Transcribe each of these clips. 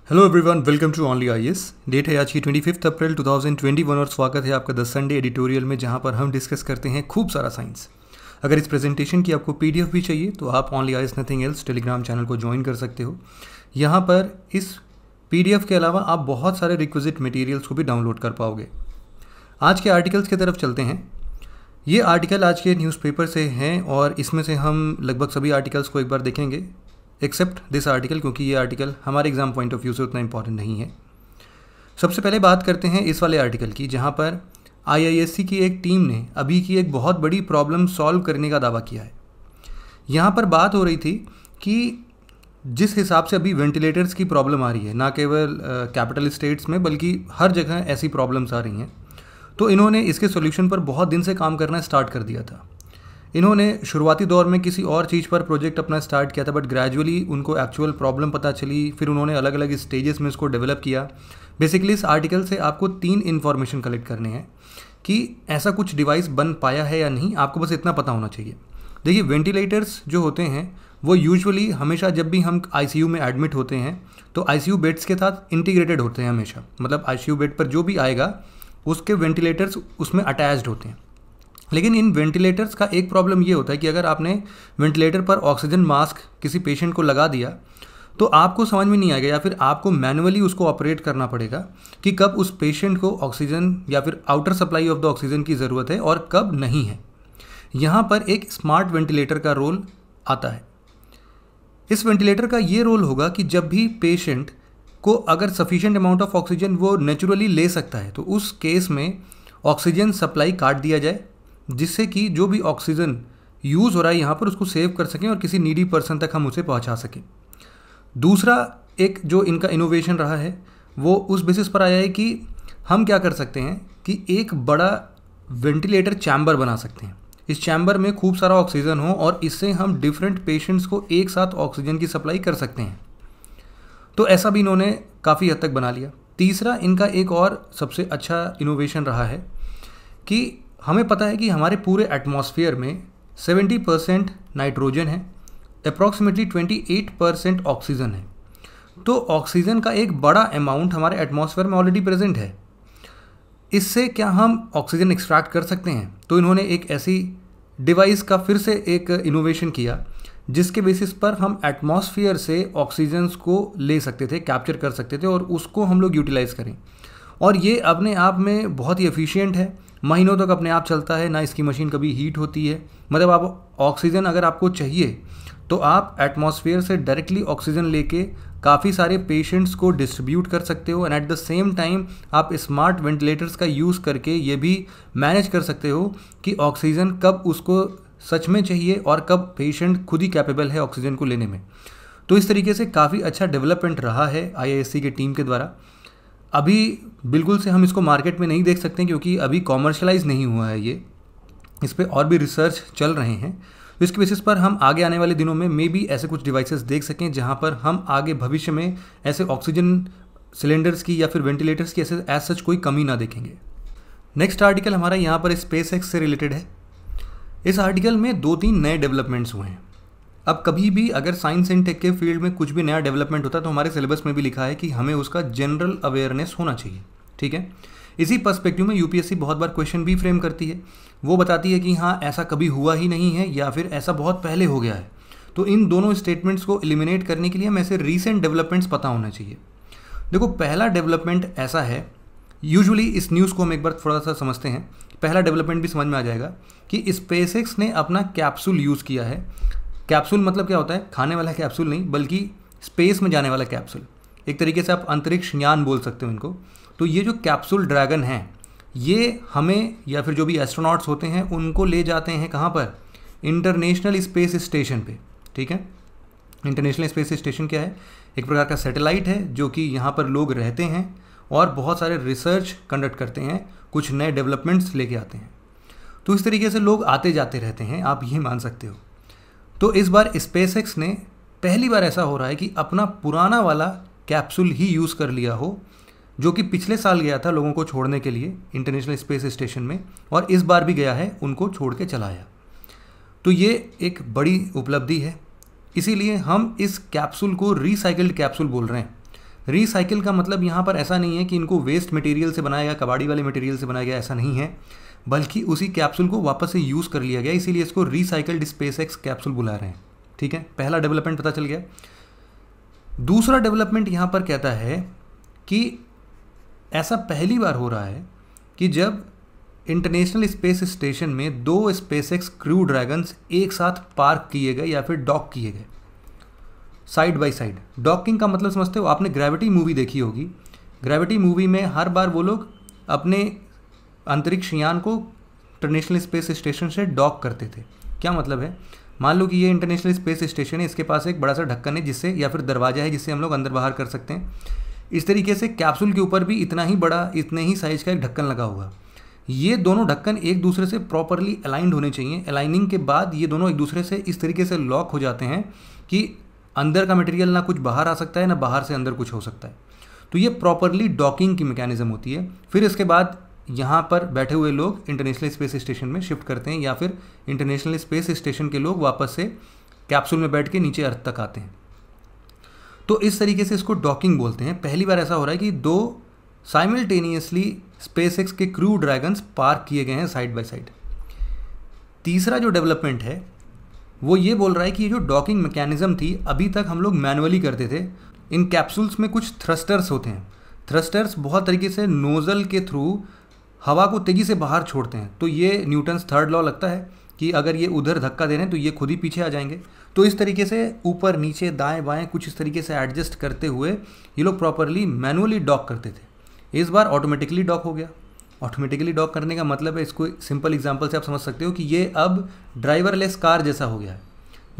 Hello everyone, welcome to only IAS. Date है आज की 25 अप्रैल 2021 और स्वागत है आपका द संडे एडिटोरियल में, जहां पर हम डिस्कस करते हैं खूब सारा साइंस। अगर इस प्रेजेंटेशन की आपको पीडीएफ भी चाहिए तो आप only IAS nothing else Telegram channel को ज्वाइन कर सकते हो। यहाँ पर इस पीडीएफ के अलावा आप बहुत सारे रिक्विजिट मटेरियल्स को भी डाउनलोड कर पाओगे। आज के आर्टिकल्स की तरफ चलते हैं। ये आर्टिकल आज के न्यूज़पेपर से हैं और इसमें से हम लगभग सभी आर्टिकल्स को एक बार देखेंगे एक्सेप्ट दिस आर्टिकल, क्योंकि ये आर्टिकल हमारे एग्जाम पॉइंट ऑफ व्यू से उतना इंपॉर्टेंट नहीं है। सबसे पहले बात करते हैं इस वाले आर्टिकल की, जहाँ पर आईआईएससी की एक टीम ने अभी की एक बहुत बड़ी प्रॉब्लम सॉल्व करने का दावा किया है। यहाँ पर बात हो रही थी कि जिस हिसाब से अभी वेंटिलेटर्स की प्रॉब्लम आ रही है, ना केवल कैपिटल स्टेट्स में बल्कि हर जगह ऐसी प्रॉब्लम्स आ रही हैं, तो इन्होंने इसके सॉल्यूशन पर बहुत दिन से काम करना स्टार्ट कर दिया था। इन्होंने शुरुआती दौर में किसी और चीज़ पर प्रोजेक्ट अपना स्टार्ट किया था, बट ग्रेजुअली उनको एक्चुअल प्रॉब्लम पता चली, फिर उन्होंने अलग अलग स्टेजेस में इसको डेवलप किया। बेसिकली इस आर्टिकल से आपको 3 इन्फॉर्मेशन कलेक्ट करने हैं कि ऐसा कुछ डिवाइस बन पाया है या नहीं। आपको बस इतना पता होना चाहिए। देखिए, वेंटिलेटर्स जो होते हैं वो यूजुअली हमेशा जब भी हम आईसीयू में एडमिट होते हैं तो आईसीयू बेड्स के साथ इंटीग्रेटेड होते हैं हमेशा। मतलब आईसीयू बेड पर जो भी आएगा उसके वेंटिलेटर्स उसमें अटैच्ड होते हैं। लेकिन इन वेंटिलेटर्स का एक प्रॉब्लम ये होता है कि अगर आपने वेंटिलेटर पर ऑक्सीजन मास्क किसी पेशेंट को लगा दिया तो आपको समझ में नहीं आएगा, या फिर आपको मैनुअली उसको ऑपरेट करना पड़ेगा कि कब उस पेशेंट को ऑक्सीजन या फिर outer supply of the oxygen की ज़रूरत है और कब नहीं है। यहाँ पर एक स्मार्ट वेंटिलेटर का रोल आता है। इस वेंटिलेटर का ये रोल होगा कि जब भी पेशेंट को अगर सफिशिएंट अमाउंट ऑफ ऑक्सीजन वो नेचुरली ले सकता है तो उस केस में ऑक्सीजन सप्लाई काट दिया जाए, जिससे कि जो भी ऑक्सीजन यूज़ हो रहा है यहाँ पर उसको सेव कर सकें और किसी नीडी पर्सन तक हम उसे पहुँचा सकें। दूसरा एक जो इनका इनोवेशन रहा है वो उस बेसिस पर आया है कि हम क्या कर सकते हैं कि एक बड़ा वेंटिलेटर चैम्बर बना सकते हैं। इस चैम्बर में खूब सारा ऑक्सीजन हो और इससे हम डिफरेंट पेशेंट्स को एक साथ ऑक्सीजन की सप्लाई कर सकते हैं। तो ऐसा भी इन्होंने काफ़ी हद तक बना लिया। तीसरा इनका एक और सबसे अच्छा इनोवेशन रहा है कि हमें पता है कि हमारे पूरे एटमॉस्फेयर में 70% नाइट्रोजन है, अप्रॉक्सीमेटली 28% ऑक्सीजन है। तो ऑक्सीजन का एक बड़ा अमाउंट हमारे एटमॉस्फेयर में ऑलरेडी प्रेजेंट है। इससे क्या हम ऑक्सीजन एक्सट्रैक्ट कर सकते हैं? तो इन्होंने एक ऐसी डिवाइस का फिर से एक इनोवेशन किया जिसके बेसिस पर हम एटमॉस्फेयर से ऑक्सीजन्स को ले सकते थे, कैप्चर कर सकते थे और उसको हम लोग यूटिलाइज़ करें। और ये अपने आप में बहुत ही एफिशिएंट है, महीनों तक अपने आप चलता है, ना इसकी मशीन कभी हीट होती है। मतलब आप ऑक्सीजन अगर आपको चाहिए तो आप एटमॉस्फेयर से डायरेक्टली ऑक्सीजन लेके काफ़ी सारे पेशेंट्स को डिस्ट्रीब्यूट कर सकते हो। And at the same time आप स्मार्ट वेंटिलेटर्स का यूज़ करके ये भी मैनेज कर सकते हो कि ऑक्सीजन कब उसको सच में चाहिए और कब पेशेंट खुद ही कैपेबल है ऑक्सीजन को लेने में। तो इस तरीके से काफ़ी अच्छा डेवलपमेंट रहा है आईआईएससी की टीम के द्वारा। अभी बिल्कुल से हम इसको मार्केट में नहीं देख सकते क्योंकि अभी कॉमर्शलाइज नहीं हुआ है ये, इस पर और भी रिसर्च चल रहे हैं। तो इसके बेसिस पर हम आगे आने वाले दिनों में मे बी ऐसे कुछ डिवाइसेस देख सकें जहां पर हम आगे भविष्य में ऐसे ऑक्सीजन सिलेंडर्स की या फिर वेंटिलेटर्स की ऐसे एज सच कोई कमी ना देखेंगे। नेक्स्ट आर्टिकल हमारा यहाँ पर स्पेस एक्स से रिलेटेड है। इस आर्टिकल में 2-3 नए डेवलपमेंट्स हुए हैं। अब कभी भी अगर साइंस एंड टेक के फील्ड में कुछ भी नया डेवलपमेंट होता है तो हमारे सिलेबस में भी लिखा है कि हमें उसका जनरल अवेयरनेस होना चाहिए। ठीक है, इसी पर्सपेक्टिव में यूपीएससी बहुत बार क्वेश्चन भी फ्रेम करती है। वो बताती है कि हाँ ऐसा कभी हुआ ही नहीं है या फिर ऐसा बहुत पहले हो गया है। तो इन दोनों स्टेटमेंट्स को एलिमिनेट करने के लिए हमें ऐसे रीसेंट डेवलपमेंट्स पता होना चाहिए। देखो, पहला डेवलपमेंट ऐसा है, यूजुअली इस न्यूज़ को हम एक बार थोड़ा सा समझते हैं, पहला डेवलपमेंट भी समझ में आ जाएगा कि स्पेसएक्स ने अपना कैप्सूल यूज़ किया है। कैप्सूल मतलब क्या होता है? खाने वाला कैप्सूल नहीं, बल्कि स्पेस में जाने वाला कैप्सूल। एक तरीके से आप अंतरिक्ष यान बोल सकते हो इनको। तो ये जो कैप्सूल ड्रैगन है ये हमें या फिर जो भी एस्ट्रोनॉट्स होते हैं उनको ले जाते हैं कहाँ पर? इंटरनेशनल स्पेस स्टेशन पे। ठीक है, इंटरनेशनल स्पेस स्टेशन क्या है? एक प्रकार का सैटेलाइट है जो कि यहाँ पर लोग रहते हैं और बहुत सारे रिसर्च कंडक्ट करते हैं, कुछ नए डेवलपमेंट्स लेके आते हैं। तो इस तरीके से लोग आते जाते रहते हैं, आप ये मान सकते हो। तो इस बार स्पेसएक्स ने पहली बार ऐसा हो रहा है कि अपना पुराना वाला कैप्सूल ही यूज़ कर लिया हो, जो कि पिछले साल गया था लोगों को छोड़ने के लिए इंटरनेशनल स्पेस स्टेशन में, और इस बार भी गया है, उनको छोड़ के चला आया। तो ये एक बड़ी उपलब्धि है, इसीलिए हम इस कैप्सूल को रिसाइकल्ड कैप्सूल बोल रहे हैं। रिसाइकिल का मतलब यहाँ पर ऐसा नहीं है कि इनको वेस्ट मटेरियल से बनाया गया, कबाड़ी वाले मटेरियल से बनाया गया, ऐसा नहीं है, बल्कि उसी कैप्सूल को वापस से यूज़ कर लिया गया, इसीलिए इसको रिसाइकल्ड स्पेसएक्स कैप्सूल बुला रहे हैं। ठीक है, पहला डेवलपमेंट पता चल गया। दूसरा डेवलपमेंट यहाँ पर कहता है कि ऐसा पहली बार हो रहा है कि जब इंटरनेशनल स्पेस स्टेशन में 2 स्पेसएक्स क्रू ड्रैगन्स एक साथ पार्क किए गए या फिर डॉक किए गए साइड बाय साइड। डॉकिंग का मतलब समझते हो, आपने ग्रेविटी मूवी देखी होगी। ग्रेविटी मूवी में हर बार वो लोग अपने अंतरिक्ष यान को इंटरनेशनल स्पेस स्टेशन से डॉक करते थे। क्या मतलब है, मान लो कि ये इंटरनेशनल स्पेस स्टेशन है, इसके पास एक बड़ा सा ढक्कन है जिससे, या फिर दरवाजा है जिससे हम लोग अंदर बाहर कर सकते हैं। इस तरीके से कैप्सूल के ऊपर भी इतना ही बड़ा, इतने ही साइज का एक ढक्कन लगा हुआ। ये दोनों ढक्कन एक दूसरे से प्रॉपरली अलाइंड होने चाहिए। अलाइनिंग के बाद ये दोनों एक दूसरे से इस तरीके से लॉक हो जाते हैं कि अंदर का मटेरियल ना कुछ बाहर आ सकता है, ना बाहर से अंदर कुछ हो सकता है। तो ये प्रॉपरली डॉकिंग की मैकेनिज्म होती है। फिर इसके बाद यहाँ पर बैठे हुए लोग इंटरनेशनल स्पेस स्टेशन में शिफ्ट करते हैं, या फिर इंटरनेशनल स्पेस स्टेशन के लोग वापस से कैप्सूल में बैठ के नीचे अर्थ तक आते हैं। तो इस तरीके से इसको डॉकिंग बोलते हैं। पहली बार ऐसा हो रहा है कि 2 साइमल्टेनियसली स्पेसएक्स के क्रू ड्रैगन्स पार्क किए गए हैं साइड बाय साइड। तीसरा जो डेवलपमेंट है वो ये बोल रहा है कि ये जो डॉकिंग मैकेनिज्म थी, अभी तक हम लोग मैनुअली करते थे। इन कैप्सूल्स में कुछ थ्रस्टर्स होते हैं। थ्रस्टर्स बहुत तरीके से नोज़ल के थ्रू हवा को तेज़ी से बाहर छोड़ते हैं। तो ये न्यूटन्स थर्ड लॉ लगता है कि अगर ये उधर धक्का दे रहे हैं तो ये खुद ही पीछे आ जाएंगे। तो इस तरीके से ऊपर नीचे दाएं बाएं कुछ इस तरीके से एडजस्ट करते हुए ये लोग प्रॉपरली मैनुअली डॉक करते थे। इस बार ऑटोमेटिकली डॉक हो गया। ऑटोमेटिकली डॉक करने का मतलब है, इसको सिंपल एग्जांपल से आप समझ सकते हो कि ये अब ड्राइवरलेस कार जैसा हो गया है।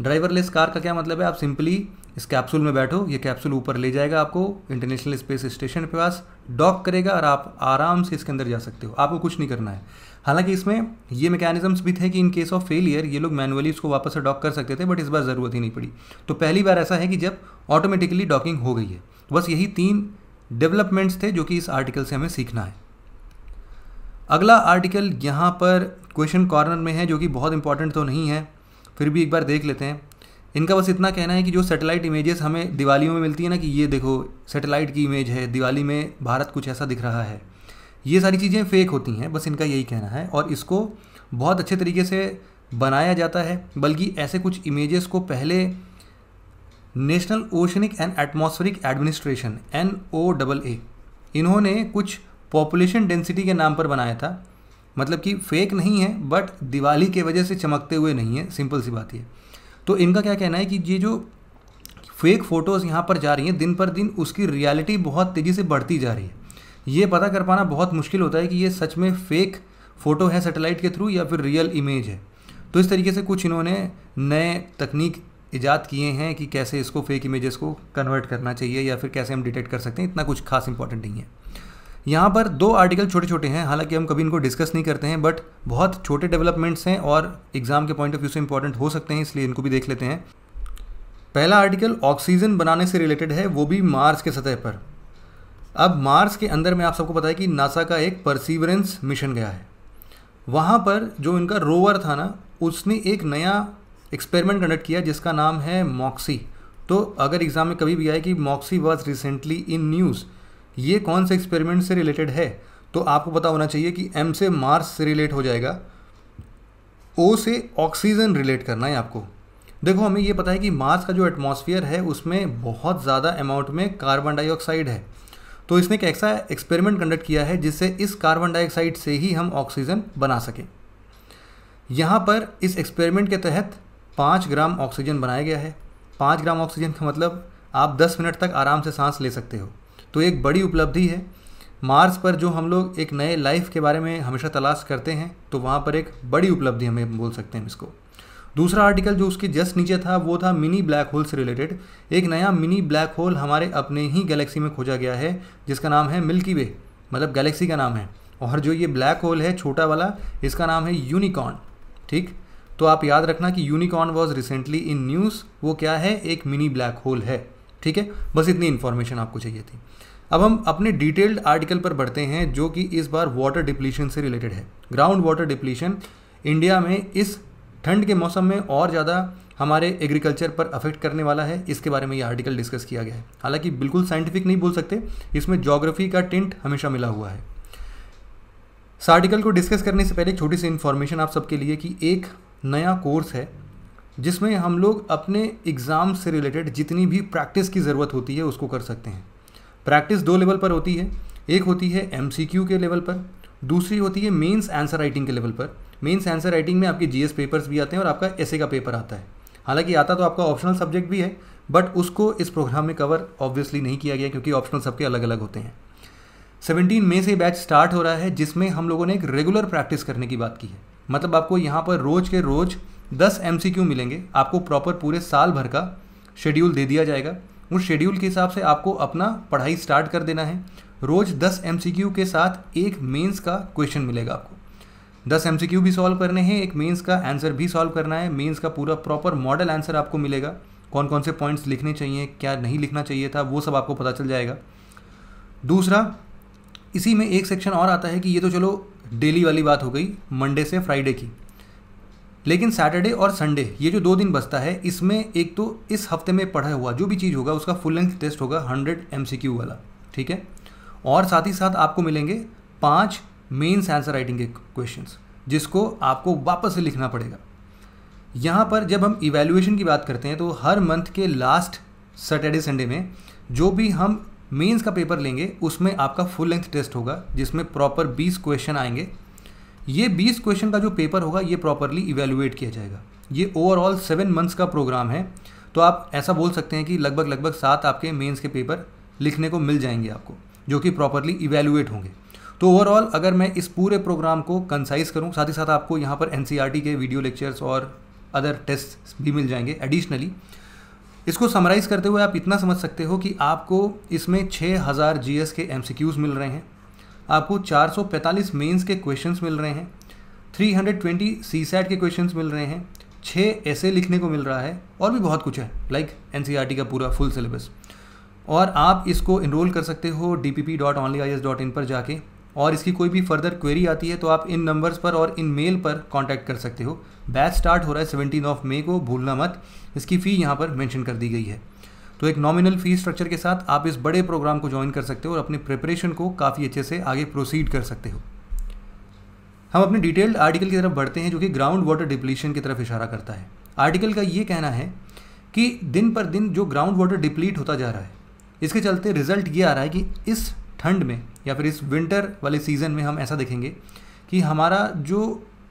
ड्राइवरलेस कार का क्या मतलब है, आप सिंपली इस कैप्सूल में बैठो, ये कैप्सूल ऊपर ले जाएगा आपको इंटरनेशनल स्पेस स्टेशन के पास, डॉक करेगा और आप आराम से इसके अंदर जा सकते हो, आपको कुछ नहीं करना है। हालांकि इसमें ये मैकेनिज्म्स भी थे कि इन केस ऑफ फेलियर ये लोग मैनुअली इसको वापस से डॉक कर सकते थे, बट इस बार ज़रूरत ही नहीं पड़ी। तो पहली बार ऐसा है कि जब ऑटोमेटिकली डॉकिंग हो गई है। बस यही 3 डेवलपमेंट्स थे जो कि इस आर्टिकल से हमें सीखना है। अगला आर्टिकल यहाँ पर क्वेश्चन कॉर्नर में है, जो कि बहुत इंपॉर्टेंट तो नहीं है, फिर भी एक बार देख लेते हैं। इनका बस इतना कहना है कि जो सैटेलाइट इमेजेस हमें दिवालियों में मिलती है ना, कि ये देखो सैटेलाइट की इमेज है, दिवाली में भारत कुछ ऐसा दिख रहा है, ये सारी चीज़ें फेक होती हैं, बस इनका यही कहना है। और इसको बहुत अच्छे तरीके से बनाया जाता है, बल्कि ऐसे कुछ इमेजेस को पहले national oceanic and atmospheric administration NOAA इन्होंने कुछ पॉपुलेशन डेंसिटी के नाम पर बनाया था। मतलब कि फेक नहीं है, बट दिवाली के वजह से चमकते हुए नहीं है, सिंपल सी बात है। तो इनका क्या कहना है कि ये जो फेक फ़ोटोज़ यहाँ पर जा रही हैं, दिन पर दिन उसकी रियलिटी बहुत तेज़ी से बढ़ती जा रही है। ये पता कर पाना बहुत मुश्किल होता है कि ये सच में फ़ेक फ़ोटो है सैटेलाइट के थ्रू या फिर रियल इमेज है। तो इस तरीके से कुछ इन्होंने नए तकनीक ईजाद किए हैं कि कैसे इसको फेक इमेजेस को कन्वर्ट करना चाहिए या फिर कैसे हम डिटेक्ट कर सकते हैं। इतना कुछ खास इंपॉर्टेंट नहीं है। यहाँ पर 2 आर्टिकल छोटे छोटे हैं, हालांकि हम कभी इनको डिस्कस नहीं करते हैं, बट बहुत छोटे डेवलपमेंट्स हैं और एग्जाम के पॉइंट ऑफ व्यू से इंपॉर्टेंट हो सकते हैं, इसलिए इनको भी देख लेते हैं। पहला आर्टिकल ऑक्सीजन बनाने से रिलेटेड है, वो भी मार्स के सतह पर। अब मार्स के अंदर में आप सबको पता है कि नासा का एक परसीवरेंस मिशन गया है। वहाँ पर जो इनका रोवर था ना, उसने एक नया एक्सपेरिमेंट कंडक्ट किया जिसका नाम है मॉक्सी। तो अगर एग्जाम में कभी भी आए कि Moxie was recently in news, ये कौन से एक्सपेरिमेंट से रिलेटेड है, तो आपको पता होना चाहिए कि M से मार्स से रिलेट हो जाएगा, O से ऑक्सीजन रिलेट करना है आपको। देखो, हमें ये पता है कि मार्स का जो एटमॉस्फेयर है उसमें बहुत ज़्यादा अमाउंट में कार्बन डाइऑक्साइड है। तो इसने एक ऐसा एक्सपेरिमेंट कंडक्ट किया है जिससे इस कार्बन डाइऑक्साइड से ही हम ऑक्सीजन बना सकें। यहाँ पर इस एक्सपेरिमेंट के तहत 5 ग्राम ऑक्सीजन बनाया गया है। 5 ग्राम ऑक्सीजन का मतलब आप 10 मिनट तक आराम से सांस ले सकते हो। तो एक बड़ी उपलब्धि है। मार्स पर जो हम लोग एक नए लाइफ के बारे में हमेशा तलाश करते हैं, तो वहाँ पर एक बड़ी उपलब्धि हमें बोल सकते हैं इसको। दूसरा आर्टिकल जो उसके जस्ट नीचे था वो था मिनी ब्लैक होल से रिलेटेड। एक नया मिनी ब्लैक होल हमारे अपने ही गैलेक्सी में खोजा गया है जिसका नाम है मिल्की वे, मतलब गैलेक्सी का नाम है। और जो ये ब्लैक होल है छोटा वाला, इसका नाम है यूनिकॉर्न। ठीक, तो आप याद रखना कि unicorn was recently in news. वो क्या है, एक मिनी ब्लैक होल है। ठीक है, बस इतनी इन्फॉर्मेशन आपको चाहिए थी। अब हम अपने डिटेल्ड आर्टिकल पर बढ़ते हैं जो कि इस बार वाटर डिप्लीशन से रिलेटेड है। ग्राउंड वाटर डिप्लीशन इंडिया में इस ठंड के मौसम में और ज़्यादा हमारे एग्रीकल्चर पर अफेक्ट करने वाला है, इसके बारे में ये आर्टिकल डिस्कस किया गया है। हालांकि बिल्कुल साइंटिफिक नहीं बोल सकते, इसमें ज्योग्राफी का टिंट हमेशा मिला हुआ है। इस आर्टिकल को डिस्कस करने से पहले एक छोटी सी इन्फॉर्मेशन आप सबके लिए कि एक नया कोर्स है जिसमें हम लोग अपने एग्ज़ाम से रिलेटेड जितनी भी प्रैक्टिस की ज़रूरत होती है उसको कर सकते हैं। प्रैक्टिस 2 लेवल पर होती है, एक होती है MCQ के लेवल पर, दूसरी होती है मेंस आंसर राइटिंग के लेवल पर। मेंस आंसर राइटिंग में आपके GS पेपर्स भी आते हैं और आपका एसे का पेपर आता है। हालांकि आता तो आपका ऑप्शनल सब्जेक्ट भी है, बट उसको इस प्रोग्राम में कवर ऑब्वियसली नहीं किया गया क्योंकि ऑप्शनल सबके अलग अलग होते हैं। 17 मई से बैच स्टार्ट हो रहा है जिसमें हम लोगों ने एक रेगुलर प्रैक्टिस करने की बात की है। मतलब आपको यहाँ पर रोज़ के रोज़ 10 MCQ मिलेंगे। आपको प्रॉपर पूरे साल भर का शेड्यूल दे दिया जाएगा। उस शेड्यूल के हिसाब से आपको अपना पढ़ाई स्टार्ट कर देना है। रोज़ 10 MCQ के साथ एक मेंस का क्वेश्चन मिलेगा आपको। 10 MCQ भी सॉल्व करने हैं, एक मेंस का आंसर भी सॉल्व करना है। मेंस का पूरा प्रॉपर मॉडल आंसर आपको मिलेगा, कौन कौन से पॉइंट्स लिखने चाहिए, क्या नहीं लिखना चाहिए था, वो सब आपको पता चल जाएगा। दूसरा, इसी में एक सेक्शन और आता है कि ये तो चलो डेली वाली बात हो गई, मंडे से फ्राइडे की, लेकिन सैटरडे और संडे ये जो 2 दिन बचता है, इसमें एक तो इस हफ्ते में पढ़ा हुआ जो भी चीज़ होगा उसका फुल लेंथ टेस्ट होगा 100 MCQ वाला, ठीक है। और साथ ही साथ आपको मिलेंगे 5 मेंस आंसर राइटिंग के क्वेश्चंस जिसको आपको वापस से लिखना पड़ेगा। यहाँ पर जब हम इवैल्यूएशन की बात करते हैं तो हर मंथ के लास्ट सैटरडे संडे में जो भी हम मेंस का पेपर लेंगे उसमें आपका फुल लेंथ टेस्ट होगा जिसमें प्रॉपर 20 क्वेश्चन आएंगे। ये 20 क्वेश्चन का जो पेपर होगा ये प्रॉपरली इवैल्यूएट किया जाएगा। ये ओवरऑल 7 मंथ्स का प्रोग्राम है, तो आप ऐसा बोल सकते हैं कि लगभग 7 आपके मेंस के पेपर लिखने को मिल जाएंगे आपको, जो कि प्रॉपरली इवैल्यूएट होंगे। तो ओवरऑल अगर मैं इस पूरे प्रोग्राम को कंसाइज करूँ, साथ ही साथ आपको यहाँ पर NCERT के वीडियो लेक्चर्स और अदर टेस्ट भी मिल जाएंगे एडिशनली। इसको समराइज़ करते हुए आप इतना समझ सकते हो कि आपको इसमें 6000 GS के MCQs मिल रहे हैं, आपको 445 मेंस के क्वेश्चंस मिल रहे हैं, 320 CSAT के क्वेश्चंस मिल रहे हैं, 6 ऐसे लिखने को मिल रहा है और भी बहुत कुछ है, लाइक NCERT का पूरा फुल सिलेबस। और आप इसको इनरोल कर सकते हो dpp.onlyis.in पर जाके, और इसकी कोई भी फर्दर क्वेरी आती है तो आप इन नंबर्स पर और इन मेल पर कांटेक्ट कर सकते हो। बैच स्टार्ट हो रहा है 17 मई को, भूलना मत। इसकी फ़ी यहाँ पर मेंशन कर दी गई है। तो एक नॉमिनल फ़ी स्ट्रक्चर के साथ आप इस बड़े प्रोग्राम को ज्वाइन कर सकते हो और अपनी प्रिपरेशन को काफ़ी अच्छे से आगे प्रोसीड कर सकते हो। हम अपने डिटेल्ड आर्टिकल की तरफ बढ़ते हैं जो कि ग्राउंड वाटर डिप्लीशन की तरफ इशारा करता है। आर्टिकल का ये कहना है कि दिन पर दिन जो ग्राउंड वाटर डिप्लीट होता जा रहा है, इसके चलते रिजल्ट ये आ रहा है कि इस ठंड में या फिर इस विंटर वाले सीज़न में हम ऐसा देखेंगे कि हमारा जो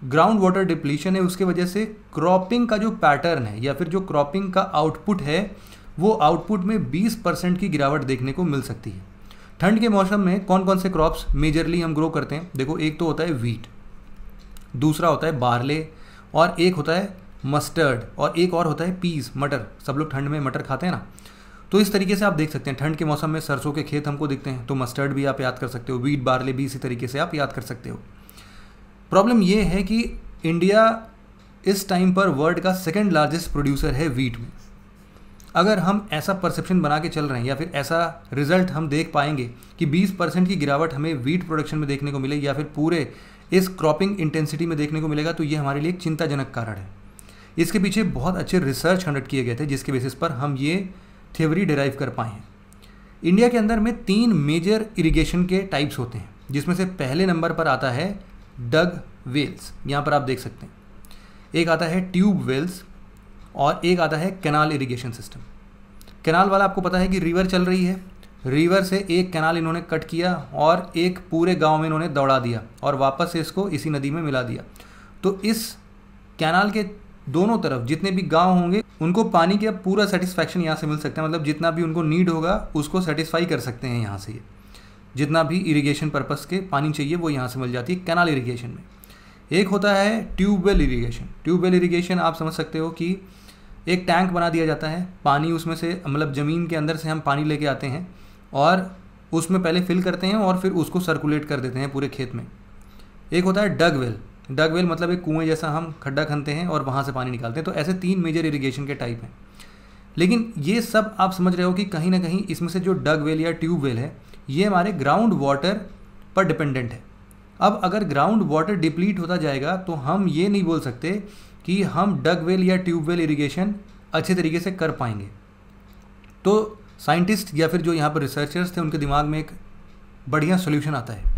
ग्राउंड वाटर डिप्लीशन है उसके वजह से क्रॉपिंग का जो पैटर्न है या फिर जो क्रॉपिंग का आउटपुट है वो आउटपुट में 20% की गिरावट देखने को मिल सकती है। ठंड के मौसम में कौन कौन से क्रॉप्स मेजरली हम ग्रो करते हैं? देखो, एक तो होता है वीट, दूसरा होता है बार्ले, और एक होता है मस्टर्ड, और एक और होता है पीस, मटर। सब लोग ठंड में मटर खाते हैं ना, तो इस तरीके से आप देख सकते हैं ठंड के मौसम में सरसों के खेत हमको दिखते हैं, तो मस्टर्ड भी आप याद कर सकते हो, वीट बार्ले भी इसी तरीके से आप याद कर सकते हो। प्रॉब्लम ये है कि इंडिया इस टाइम पर वर्ल्ड का 2nd लार्जेस्ट प्रोड्यूसर है वीट में। अगर हम ऐसा परसेप्शन बना के चल रहे हैं या फिर ऐसा रिजल्ट हम देख पाएंगे कि 20% की गिरावट हमें वीट प्रोडक्शन में देखने को मिले या फिर पूरे इस क्रॉपिंग इंटेंसिटी में देखने को मिलेगा, तो ये हमारे लिए एक चिंताजनक कारण है। इसके पीछे बहुत अच्छे रिसर्च कंडक्ट किए गए थे जिसके बेसिस पर हम ये थ्योरी डिराइव कर पाए हैं। इंडिया के अंदर में 3 मेजर इरिगेशन के टाइप्स होते हैं, जिसमें से पहले नंबर पर आता है डग वेल्स, यहाँ पर आप देख सकते हैं। एक आता है ट्यूब वेल्स और एक आता है कैनाल इरिगेशन सिस्टम। कैनाल वाला आपको पता है कि रिवर चल रही है, रिवर से एक कैनाल इन्होंने कट किया और एक पूरे गांव में इन्होंने दौड़ा दिया और वापस से इसको इसी नदी में मिला दिया। तो इस कैनाल के दोनों तरफ जितने भी गांव होंगे उनको पानी का पूरा सेटिस्फैक्शन यहाँ से मिल सकता है, मतलब जितना भी उनको नीड होगा उसको सेटिस्फाई कर सकते हैं यहाँ से। जितना भी इरिगेशन पर्पस के पानी चाहिए वो यहाँ से मिल जाती है कैनाल इरिगेशन में। एक होता है ट्यूबवेल इरिगेशन। ट्यूबवेल इरिगेशन आप समझ सकते हो कि एक टैंक बना दिया जाता है, पानी उसमें से मतलब ज़मीन के अंदर से हम पानी लेके आते हैं और उसमें पहले फिल करते हैं और फिर उसको सर्कुलेट कर देते हैं पूरे खेत में। एक होता है डग वेल। डग वेल मतलब एक कुएं जैसा हम खड्डा खनते हैं और वहाँ से पानी निकालते हैं। तो ऐसे 3 मेजर इरिगेशन के टाइप हैं। लेकिन ये सब आप समझ रहे हो कि कहीं ना कहीं इसमें से जो डग वेल या ट्यूब वेल है ये हमारे ग्राउंड वाटर पर डिपेंडेंट है। अब अगर ग्राउंड वाटर डिप्लीट होता जाएगा तो हम ये नहीं बोल सकते कि हम डग वेल या ट्यूबवेल इरिगेशन अच्छे तरीके से कर पाएंगे। तो साइंटिस्ट या फिर जो यहाँ पर रिसर्चर्स थे उनके दिमाग में एक बढ़िया सोल्यूशन आता है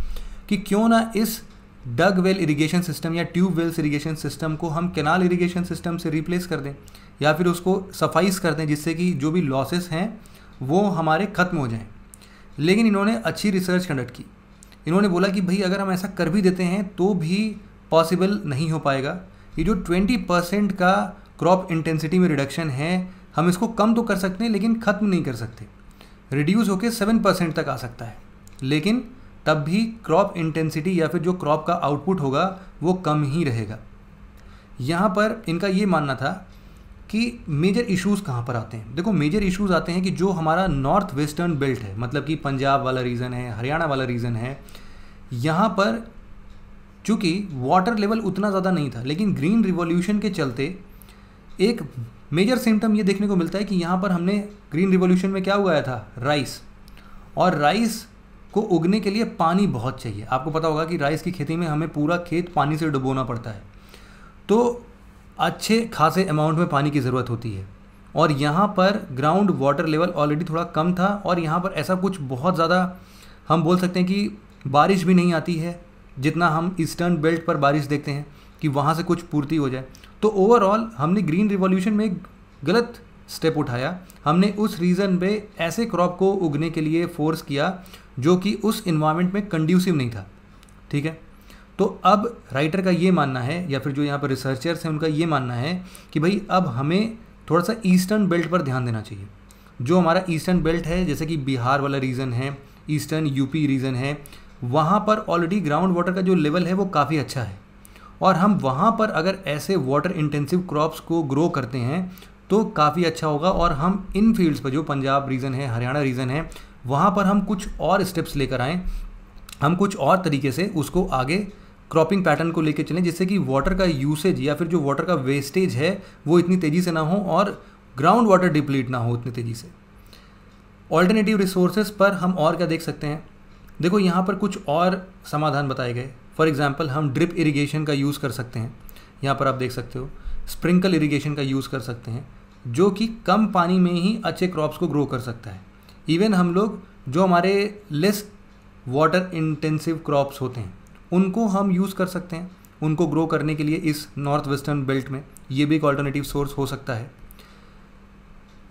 कि क्यों ना इस डग वेल इरिगेशन सिस्टम या ट्यूब वेल्स इरिगेशन सिस्टम को हम कैनाल इरिगेशन सिस्टम से रिप्लेस कर दें या फिर उसको सफाइज कर दें, जिससे कि जो भी लॉसेस हैं वो हमारे ख़त्म हो जाएं। लेकिन इन्होंने अच्छी रिसर्च कंडक्ट की। इन्होंने बोला कि भाई अगर हम ऐसा कर भी देते हैं तो भी पॉसिबल नहीं हो पाएगा। ये जो 20% का क्रॉप इंटेंसिटी में रिडक्शन है, हम इसको कम तो कर सकते हैं लेकिन ख़त्म नहीं कर सकते। रिड्यूस होकर 7% तक आ सकता है, लेकिन तब भी क्रॉप इंटेंसिटी या फिर जो क्रॉप का आउटपुट होगा वो कम ही रहेगा। यहाँ पर इनका ये मानना था कि मेजर इश्यूज़ कहाँ पर आते हैं। देखो, मेजर इश्यूज़ आते हैं कि जो हमारा नॉर्थ वेस्टर्न बेल्ट है, मतलब कि पंजाब वाला रीजन है, हरियाणा वाला रीजन है, यहाँ पर चूँकि वाटर लेवल उतना ज़्यादा नहीं था, लेकिन ग्रीन रिवॉल्यूशन के चलते एक मेजर सिम्टम ये देखने को मिलता है कि यहाँ पर हमने ग्रीन रिवॉल्यूशन में क्या उगाया था, राइस। और राइस को उगने के लिए पानी बहुत चाहिए। आपको पता होगा कि राइस की खेती में हमें पूरा खेत पानी से डुबोना पड़ता है, तो अच्छे खासे अमाउंट में पानी की ज़रूरत होती है। और यहाँ पर ग्राउंड वाटर लेवल ऑलरेडी थोड़ा कम था और यहाँ पर ऐसा कुछ बहुत ज़्यादा हम बोल सकते हैं कि बारिश भी नहीं आती है जितना हम ईस्टर्न बेल्ट पर बारिश देखते हैं कि वहाँ से कुछ पूर्ति हो जाए। तो ओवरऑल हमने ग्रीन रिवॉल्यूशन में एक गलत स्टेप उठाया। हमने उस रीजन पे ऐसे क्रॉप को उगने के लिए फोर्स किया जो कि उस इन्वायरमेंट में कंड्यूसिव नहीं था। ठीक है, तो अब राइटर का ये मानना है या फिर जो यहाँ पर रिसर्चर्स हैं उनका ये मानना है कि भाई अब हमें थोड़ा सा ईस्टर्न बेल्ट पर ध्यान देना चाहिए। जो हमारा ईस्टर्न बेल्ट है, जैसे कि बिहार वाला रीजन है, ईस्टर्न यूपी रीजन है, वहाँ पर ऑलरेडी ग्राउंड वाटर का जो लेवल है वो काफ़ी अच्छा है। और हम वहाँ पर अगर ऐसे वाटर इंटेंसिव क्रॉप्स को ग्रो करते हैं तो काफ़ी अच्छा होगा। और हम इन फील्ड्स पर, जो पंजाब रीजन है, हरियाणा रीजन है, वहाँ पर हम कुछ और स्टेप्स लेकर आएँ, हम कुछ और तरीके से उसको आगे क्रॉपिंग पैटर्न को लेकर चलें, जिससे कि वाटर का यूसेज या फिर जो वाटर का वेस्टेज है वो इतनी तेज़ी से ना हो और ग्राउंड वाटर डिप्लीट ना हो इतनी तेज़ी से। ऑल्टरनेटिव रिसोर्सेज पर हम और क्या देख सकते हैं। देखो, यहाँ पर कुछ और समाधान बताए गए। फॉर एग्जांपल हम ड्रिप इरिगेशन का यूज़ कर सकते हैं। यहाँ पर आप देख सकते हो स्प्रिंकल इरिगेशन का यूज़ कर सकते हैं, जो कि कम पानी में ही अच्छे क्रॉप्स को ग्रो कर सकता है। इवन हम लोग जो हमारे लेस वाटर इंटेंसिव क्रॉप्स होते हैं उनको हम यूज़ कर सकते हैं, उनको ग्रो करने के लिए इस नॉर्थ वेस्टर्न बेल्ट में। ये भी एक ऑल्टरनेटिव सोर्स हो सकता है।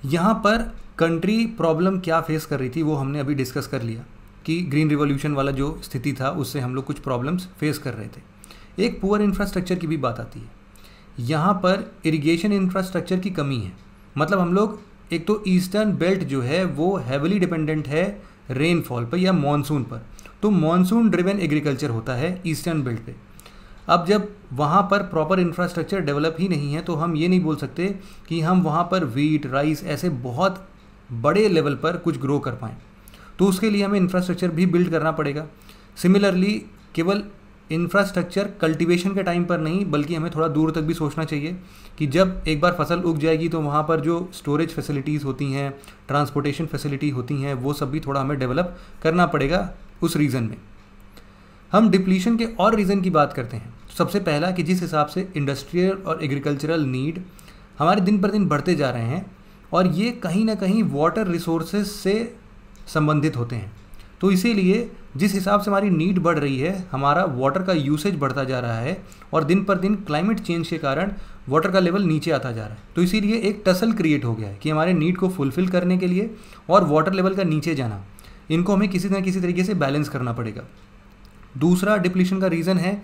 यहाँ पर कंट्री प्रॉब्लम क्या फेस कर रही थी वो हमने अभी डिस्कस कर लिया कि ग्रीन रिवॉल्यूशन वाला जो स्थिति था उससे हम लोग कुछ प्रॉब्लम्स फेस कर रहे थे। एक पुअर इंफ्रास्ट्रक्चर की भी बात आती है। यहाँ पर इरिगेशन इंफ्रास्ट्रक्चर की कमी है। मतलब हम लोग, एक तो ईस्टर्न बेल्ट जो है वो हैविली डिपेंडेंट है रेनफॉल पर या मॉनसून पर, तो मॉनसून ड्रिवन एग्रीकल्चर होता है ईस्टर्न बेल्ट पे। अब जब वहाँ पर प्रॉपर इंफ्रास्ट्रक्चर डेवलप ही नहीं है तो हम ये नहीं बोल सकते कि हम वहाँ पर वीट, राइस ऐसे बहुत बड़े लेवल पर कुछ ग्रो कर पाएँ। तो उसके लिए हमें इंफ्रास्ट्रक्चर भी बिल्ड करना पड़ेगा। सिमिलरली केवल इंफ्रास्ट्रक्चर कल्टीवेशन के टाइम पर नहीं, बल्कि हमें थोड़ा दूर तक भी सोचना चाहिए कि जब एक बार फसल उग जाएगी तो वहाँ पर जो स्टोरेज फैसिलिटीज़ होती हैं, ट्रांसपोर्टेशन फैसिलिटी होती हैं, वो सब भी थोड़ा हमें डेवलप करना पड़ेगा उस रीज़न में। हम डिप्लीशन के और रीज़न की बात करते हैं। सबसे पहला कि जिस हिसाब से इंडस्ट्रियल और एग्रीकल्चरल नीड हमारे दिन पर दिन बढ़ते जा रहे हैं और ये कहीं ना कहीं वाटर रिसोर्सेज से संबंधित होते हैं, तो इसीलिए जिस हिसाब से हमारी नीड बढ़ रही है, हमारा वाटर का यूसेज बढ़ता जा रहा है और दिन पर दिन क्लाइमेट चेंज के कारण वाटर का लेवल नीचे आता जा रहा है। तो इसीलिए एक टसल क्रिएट हो गया है कि हमारे नीड को फुलफ़िल करने के लिए और वाटर लेवल का नीचे जाना, इनको हमें किसी न किसी तरीके से बैलेंस करना पड़ेगा। दूसरा डिप्लीशन का रीज़न है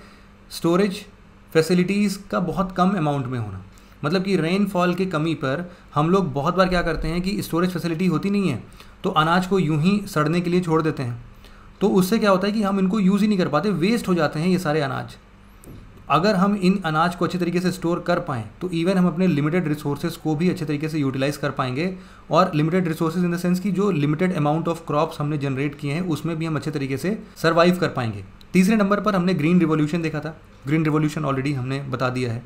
स्टोरेज फैसिलिटीज़ का बहुत कम अमाउंट में होना। मतलब कि रेनफॉल की कमी पर हम लोग बहुत बार क्या करते हैं कि स्टोरेज फैसिलिटी होती नहीं है तो अनाज को यूं ही सड़ने के लिए छोड़ देते हैं। तो उससे क्या होता है कि हम इनको यूज़ ही नहीं कर पाते, वेस्ट हो जाते हैं ये सारे अनाज। अगर हम इन अनाज को अच्छे तरीके से स्टोर कर पाएँ तो इवन हम अपने लिमिटेड रिसोर्सेज को भी अच्छे तरीके से यूटिलाइज़ कर पाएंगे। और limited resources in the sense कि जो लिमिटेड अमाउंट ऑफ क्रॉप्स हमने जनरेट किए हैं उसमें भी हम अच्छे तरीके से सर्वाइव कर पाएंगे। तीसरे नंबर पर हमने ग्रीन रिवॉल्यूशन देखा था। ग्रीन रिवॉल्यूशन ऑलरेडी हमने बता दिया है।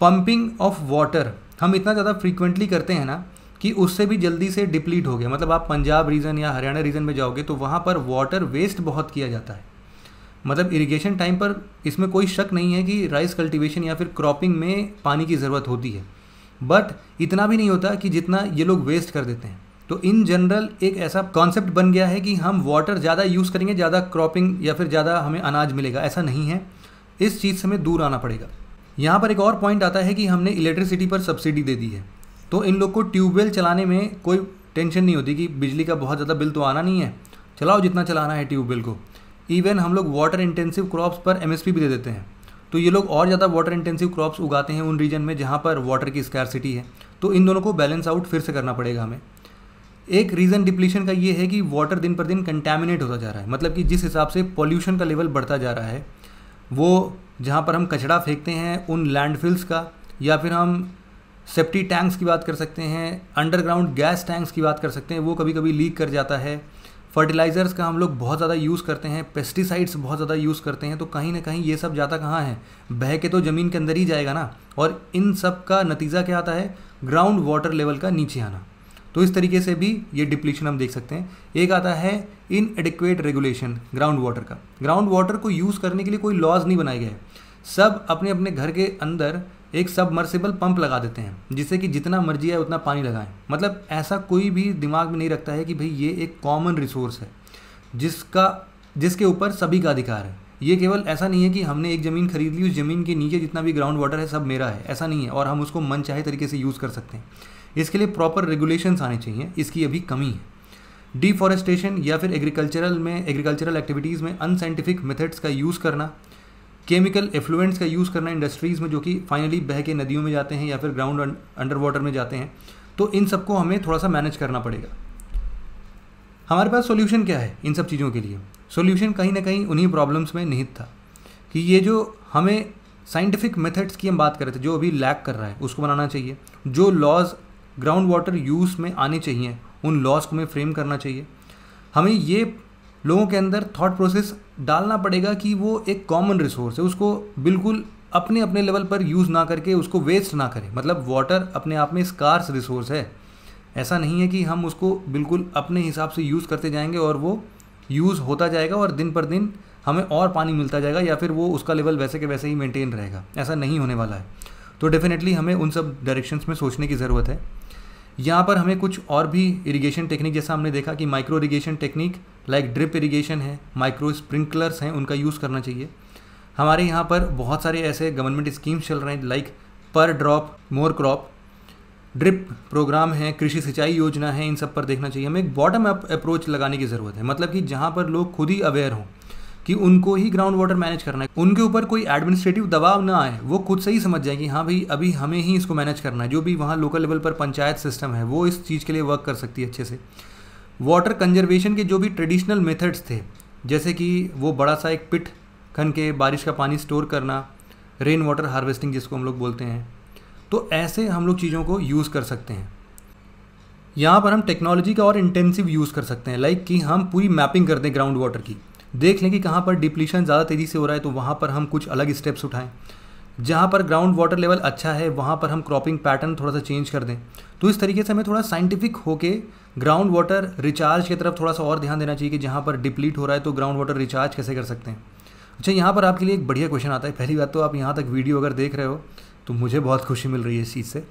पंपिंग ऑफ वाटर हम इतना ज़्यादा फ्रीक्वेंटली करते हैं ना कि उससे भी जल्दी से डिप्लीट हो गया। मतलब आप पंजाब रीजन या हरियाणा रीजन में जाओगे तो वहाँ पर वाटर वेस्ट बहुत किया जाता है। मतलब इरिगेशन टाइम पर इसमें कोई शक नहीं है कि राइस कल्टीवेशन या फिर क्रॉपिंग में पानी की ज़रूरत होती है, बट इतना भी नहीं होता कि जितना ये लोग वेस्ट कर देते हैं। तो इन जनरल एक ऐसा कॉन्सेप्ट बन गया है कि हम वाटर ज़्यादा यूज़ करेंगे, ज़्यादा क्रॉपिंग या फिर ज़्यादा हमें अनाज मिलेगा, ऐसा नहीं है। इस चीज़ से हमें दूर आना पड़ेगा। यहाँ पर एक और पॉइंट आता है कि हमने इलेक्ट्रिसिटी पर सब्सिडी दे दी है, तो इन लोग को ट्यूबवेल चलाने में कोई टेंशन नहीं होती कि बिजली का बहुत ज़्यादा बिल तो आना नहीं है, चलाओ जितना चलाना है ट्यूबवेल को। इवन हम लोग वाटर इंटेंसिव क्रॉप्स पर MSP भी दे देते हैं, तो ये लोग और ज़्यादा वाटर इंटेंसिव क्रॉप्स उगाते हैं उन रीजन में जहाँ पर वाटर की स्कैरसिटी है। तो इन दोनों को बैलेंस आउट फिर से करना पड़ेगा हमें। एक रीज़न डिप्लीशन का ये है कि वाटर दिन पर दिन कंटैमिनेट होता जा रहा है, मतलब कि जिस हिसाब से पॉल्यूशन का लेवल बढ़ता जा रहा है, वो जहाँ पर हम कचरा फेंकते हैं उन लैंडफिल्स का, या फिर हम सेफ्टी टैंक्स की बात कर सकते हैं, अंडरग्राउंड गैस टैंक्स की बात कर सकते हैं, वो कभी कभी लीक कर जाता है। फर्टिलाइज़र्स का हम लोग बहुत ज़्यादा यूज़ करते हैं, पेस्टिसाइड्स बहुत ज़्यादा यूज़ करते हैं, तो कहीं ना कहीं ये सब जाता कहाँ है, बह के तो ज़मीन के अंदर ही जाएगा ना। और इन सब का नतीजा क्या आता है, ग्राउंड वाटर लेवल का नीचे आना। तो इस तरीके से भी ये डिप्लीशन हम देख सकते हैं। एक आता है इनएडिक्वेट रेगुलेशन ग्राउंड वाटर का। ग्राउंड वाटर को यूज़ करने के लिए कोई लॉज नहीं बनाए गए, सब अपने अपने घर के अंदर एक सबमर्सिबल पंप लगा देते हैं, जिससे कि जितना मर्जी है उतना पानी लगाएं। मतलब ऐसा कोई भी दिमाग में नहीं रखता है कि भाई ये एक कॉमन रिसोर्स है जिसके ऊपर सभी का अधिकार है। ये केवल ऐसा नहीं है कि हमने एक ज़मीन खरीद ली, उस ज़मीन के नीचे जितना भी ग्राउंड वाटर है सब मेरा है, ऐसा नहीं है, और हम उसको मन चाहे तरीके से यूज़ कर सकते हैं। इसके लिए प्रॉपर रेगुलेशंस आने चाहिए, इसकी अभी कमी है। डिफॉरेस्टेशन या फिर एग्रीकल्चरल एक्टिविटीज़ में अनसाइंटिफिक मेथड्स का यूज़ करना, केमिकल एफ्लुएंट्स का यूज़ करना इंडस्ट्रीज़ में, जो कि फाइनली बह के नदियों में जाते हैं या फिर ग्राउंड अंडर वाटर में जाते हैं। तो इन सबको हमें थोड़ा सा मैनेज करना पड़ेगा। हमारे पास सॉल्यूशन क्या है इन सब चीज़ों के लिए? सॉल्यूशन कहीं ना कहीं उन्हीं प्रॉब्लम्स में निहित था कि ये जो हमें साइंटिफिक मेथड्स की हम बात कर रहे थे, जो अभी लैक कर रहा है, उसको बनाना चाहिए। जो लॉज ग्राउंड वाटर यूज़ में आने चाहिए, उन लॉज को हमें फ्रेम करना चाहिए। हमें ये लोगों के अंदर थॉट प्रोसेस डालना पड़ेगा कि वो एक कॉमन रिसोर्स है, उसको बिल्कुल अपने अपने लेवल पर यूज़ ना करके उसको वेस्ट ना करें। मतलब वाटर अपने आप में स्कार्स रिसोर्स है, ऐसा नहीं है कि हम उसको बिल्कुल अपने हिसाब से यूज़ करते जाएंगे और वो यूज़ होता जाएगा और दिन पर दिन हमें और पानी मिलता जाएगा, या फिर वो उसका लेवल वैसे के वैसे ही मेंटेन रहेगा। ऐसा नहीं होने वाला है। तो डेफिनेटली हमें उन सब डायरेक्शंस में सोचने की ज़रूरत है। यहाँ पर हमें कुछ और भी इरिगेशन टेक्निक, जैसा हमने देखा कि micro irrigation technique like drip irrigation है, माइक्रो स्प्रिंकलर्स हैं, उनका यूज़ करना चाहिए। हमारे यहाँ पर बहुत सारे ऐसे गवर्नमेंट स्कीम्स चल रहे हैं like per drop more crop, drip program है, कृषि सिंचाई योजना है, इन सब पर देखना चाहिए। हमें एक बॉटम अप अप्रोच लगाने की ज़रूरत है, मतलब कि जहाँ पर लोग खुद ही अवेयर हों कि उनको ही ग्राउंड वाटर मैनेज करना है, उनके ऊपर कोई एडमिनिस्ट्रेटिव दबाव ना आए, वो खुद से ही समझ जाए कि हाँ भाई अभी हमें ही इसको मैनेज करना है। जो भी वहाँ लोकल लेवल पर पंचायत सिस्टम है वो इस चीज़ के लिए वर्क कर सकती है अच्छे से। वाटर कंजर्वेशन के जो भी ट्रेडिशनल मेथड्स थे, जैसे कि वो बड़ा सा एक पिट खन के बारिश का पानी स्टोर करना, रेन वाटर हार्वेस्टिंग जिसको हम लोग बोलते हैं, तो ऐसे हम लोग चीज़ों को यूज़ कर सकते हैं। यहाँ पर हम टेक्नोलॉजी का और इंटेंसिव यूज़ कर सकते हैं, लाइक कि हम पूरी मैपिंग कर दें ग्राउंड वाटर की, देख लें कि कहाँ पर डिप्लीशन ज़्यादा तेज़ी से हो रहा है, तो वहाँ पर हम कुछ अलग स्टेप्स उठाएं। जहाँ पर ग्राउंड वाटर लेवल अच्छा है वहाँ पर हम क्रॉपिंग पैटर्न थोड़ा सा चेंज कर दें। तो इस तरीके से हमें थोड़ा साइंटिफिक होके ग्राउंड वाटर रिचार्ज की तरफ थोड़ा सा और ध्यान देना चाहिए कि जहाँ पर डिप्लीट हो रहा है तो ग्राउंड वाटर रिचार्ज कैसे कर सकते हैं। अच्छा, यहाँ पर आपके लिए एक बढ़िया क्वेश्चन आता है। पहली बात तो आप यहाँ तक वीडियो अगर देख रहे हो तो मुझे बहुत खुशी मिल रही है इस चीज़ से।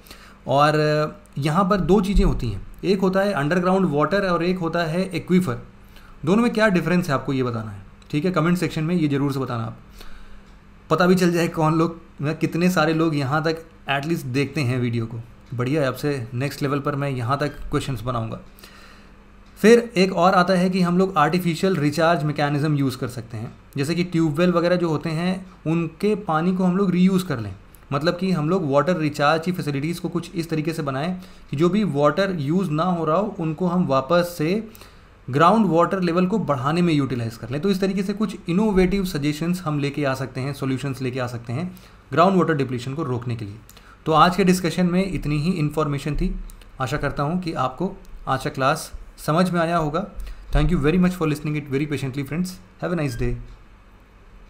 और यहाँ पर दो चीज़ें होती हैं, एक होता है अंडरग्राउंड वाटर और एक होता है एक्वीफर। दोनों में क्या डिफरेंस है आपको ये बताना है, ठीक है? कमेंट सेक्शन में ये ज़रूर से बताना, आप पता भी चल जाए कौन लोग, कितने सारे लोग यहाँ तक एटलीस्ट देखते हैं वीडियो को। बढ़िया है, आपसे नेक्स्ट लेवल पर मैं यहाँ तक क्वेश्चंस बनाऊँगा। फिर एक और आता है कि हम लोग आर्टिफिशियल रिचार्ज मैकेनिज़्म यूज़ कर सकते हैं, जैसे कि ट्यूबवेल वगैरह जो होते हैं उनके पानी को हम लोग रीयूज़ कर लें। मतलब कि हम लोग वाटर रिचार्ज की फैसिलिटीज़ को कुछ इस तरीके से बनाएं कि जो भी वाटर यूज़ ना हो रहा हो उनको हम वापस से ग्राउंड वाटर लेवल को बढ़ाने में यूटिलाइज़ कर लें। तो इस तरीके से कुछ इनोवेटिव सजेशंस हम लेके आ सकते हैं, सॉल्यूशंस लेके आ सकते हैं ग्राउंड वाटर डिप्लीशन को रोकने के लिए। तो आज के डिस्कशन में इतनी ही इन्फॉर्मेशन थी। आशा करता हूँ कि आपको आज का क्लास समझ में आया होगा। Thank you very much for listening it very patiently friends. Have a nice day.